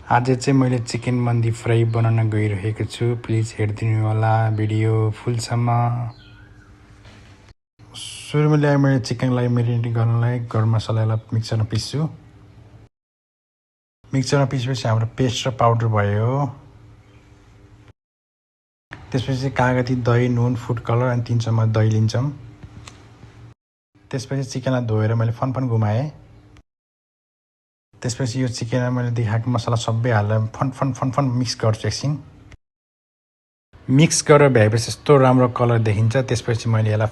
आज चाहिँ मैले चिकन मन्दी फ्राई बनाउन गइरहेको छु। प्लिज हेरिदिनु होला भिडियो फुलसम्म। सुरुमा ल्याए मैले चिकनलाई मेरिनेट गर्नलाई गरम मसलालाई मिक्सरमा पिस्छु। मिक्सरमा पिसेपछि हाम्रो पेस्ट र पाउडर भयो। त्यसपछि कागती दही, नुन, फुड कलर अनि 3 चम्मच दही लिन्छौँ। त्यसपछि चिकनलाई धोएर मैले फनफन घुमाएँ। त्यसपछि यो चिकनमा मैले देखाएको मसला सबै हालेर फन मिक्स गर्छु एकछिन। मिक्स गरेर भएपछि यस्तो राम्रो कलर देखिन्छ। त्यसपछि मैले यसलाई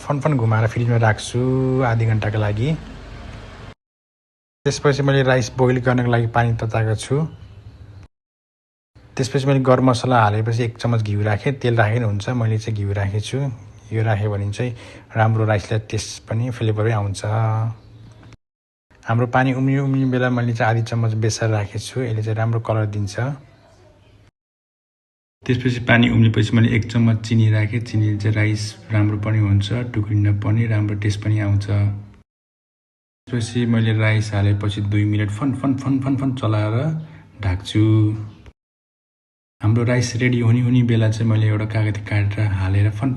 फन घुमाएर फ्रिजमा राख्छु आधी घण्टाको लागि। त्यसपछि मैले राइस बोइल गर्नको लागि पानी तताएको छु। त्यसपछि मैले गरम मसला हालेपछि 1 चम्मच घिउ राखेँ। तेल राखेर हुन्छ, मैले चाहिँ घिउ राखेको छु। यो राख्यो भने चाहिँ राम्रो राइसलाई टेस्ट पनि फ्लेभरै आउँछ। हाम्रो पानी उम्लिने बेला मैले चाहिँ आधी चम्मच बेसार राखेको छु। यसले चाहिँ राम्रो कलर दिन्छ। त्यसपछि पानी उम्लेपछि मैले 1 चम्मच चिनी राखेँ। चिनीले चाहिँ राइस राम्रो पनि हुन्छ, टुक्रिन पनि राम्रो टेस्ट पनि आउँछ। त्यसपछि मैले राइस हालेपछि 2 मिनेट फन चलाएर ढाक्छु। हाम्रो राइस रेडी हुने बेला चाहिँ मैले एउटा कागती काटेर हालेर फन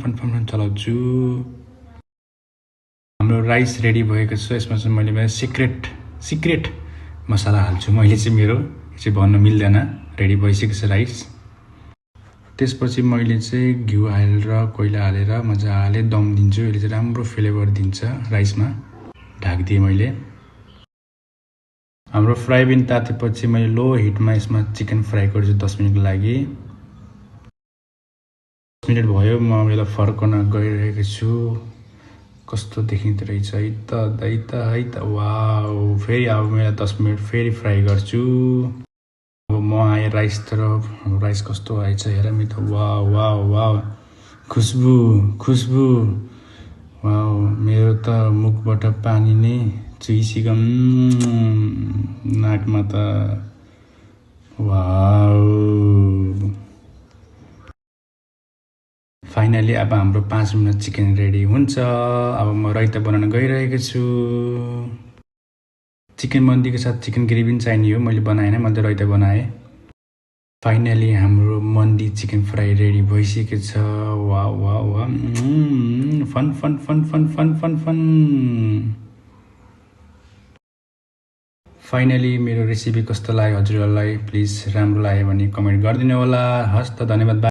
चलाउँछु। हाम्रो राइस रेडी भएको छ। यसमा चाहिँ मैले सिक्रेट मसला हाल्छु। मैले चाहिँ मेरो चाहिँ भन्न मिल्दैन। रेडी भइसकेको छ राइस। त्यसपछि मैले चाहिँ घिउ हालेर कोइला हालेर मजाले दम दिन्छु। यसले चाहिँ राम्रो फ्लेभर दिन्छ राइसमा। ढाक्दिएँ मैले। हाम्रो फ्राई बिन तातेपछि मैले लो हिटमा यसमा चिकन फ्राई गर्छु 10 मिनेटको लागि। 10 मिनेट भयो, म यसलाई फर्काउन गइरहेको छु। कस्तो देखिँदो रहेछ है त वाउ। फेरि अब मैले 10 मिनेट फेरि फ्राई गर्छु। अब म आएँ राइस तरफ। राइस कस्तो आएछ हेर म त। वाउ खुसबु वाउ। मेरो त मुखबाट पानी नै चुइसिकम नाकमा त। वाउ। फाइनली अब हाम्रो 5 मिनट चिकन रेडी हुन्छ। अब म रायता बनाउन गइरहेको छु। चिकन मन्दीको साथ चिकन ग्रेभी पनि चाहिने हो। मैले बनाएन, मैले रायता बनाएँ। फाइनली हाम्रो मन्दी चिकन फ्राई रेडी भइसकेको छ। Wow fun. फाइनली मेरो रेसिपी कस्तो लाग्यो हजुरहरूलाई प्लिज राम्रो लाग्यो भने कमेन्ट गरिदिनु होला। हस् त, धन्यवाद।